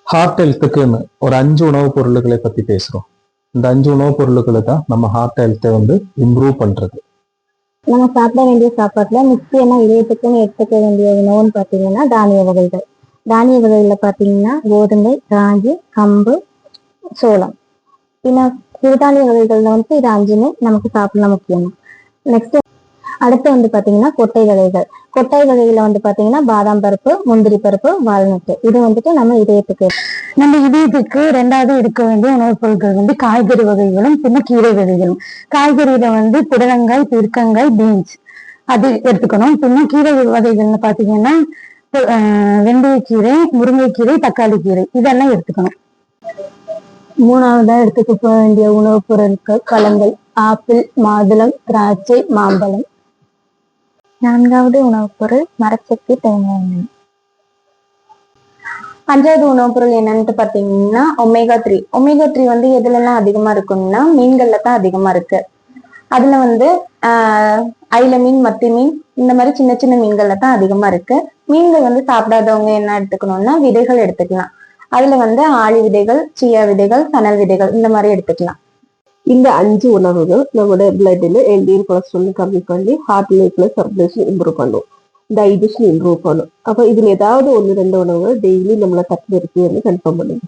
Heart ஹெல்த்துக்குன்னு ஒரு 5 உணவுப் பொருள்களை பத்தி பேசுறோம். இந்த 5 உணவுப் பொருள்களை தான் நம்ம ஹார்ட் ஹெல்த்தை இம்ப்ரூவ் பண்றது. நம்ம சாப்பிட வேண்டிய சாப்பாட்டுல முக்கியமா இதயத்துக்குன்னு எடுத்துக்க வேண்டிய உணவுன்னு பாத்தீங்கன்னா தானிய வகைகள். தானிய வகைகள்ல பாத்தீங்கன்னா கோதுமை, ராகி, கம்பு, சோளம். பின்ன சிறுதானிய வகைகள்ல இது 5மே நமக்கு சாப்பிடலாம் முக்கியம். நெக்ஸ்ட் அடுத்து பாத்தீங்கன்னா கொட்டை வகைகள். கொட்டை வகையில பாத்தீங்கன்னா பாதாம் பருப்பு, முந்திரி பருப்பு, வால்நட்டு. இது நம்ம இதயத்துக்கு 2வது எடுக்க வேண்டிய உணவுப் பொருட்கள் காய்கறி வகைகளும் பின்ன கீரை வகைகளும். காய்கறியில புடலங்காய், பீர்க்கங்காய், பீன்ஸ் அது எடுத்துக்கணும். பின்ன கீரை வகைகள்னு பாத்தீங்கன்னா வெந்தயக்கீரை, முருங்கைக்கீரை, தக்காளி கீரை இதெல்லாம் எடுத்துக்கணும். 3வதா எடுத்துக்க போக வேண்டிய உணவுப் பொருட்கள் பழங்கள்: ஆப்பிள், மாதுளம், திராட்சை, மாம்பழம். 4வது உணவுப் பொருள் மரச்செக்கு, தேங்காய் எண்ணெய். 5வது உணவுப் பொருள் என்னன்னு பாத்தீங்கன்னா ஒமேகா 3. ஒமேகா 3 எதுலலாம் அதிகமா இருக்குன்னா மீன்கள்ல தான் அதிகமா இருக்கு. அதுல அயில மீன், மத்தி மீன் இந்த மாதிரி சின்ன சின்ன மீன்கள்ல தான் அதிகமா இருக்கு. மீன்கள் சாப்பிடாதவங்க என்ன எடுத்துக்கணும்னா விதைகள் எடுத்துக்கலாம். அதுல ஆளி விதைகள், சியா விதைகள், சணல் விதைகள் இந்த மாதிரி எடுத்துக்கலாம். இந்த 5 உணவுகள் நம்மளோட பிளட்ல எல்டிஎல் கொலஸ்ட்ரால் கம்மி பண்ணி ஹார்ட் ரேட்ல சர்க்குலேஷன் இம்ப்ரூவ் பண்ணும், டைஜஷன் இம்ப்ரூவ் பண்ணும். அப்ப இதுல ஏதாவது 1-2 உணவுகள் டெய்லி நம்மள தட்டு இருக்குன்னு கன்ஃபார்ம் பண்ணுங்க.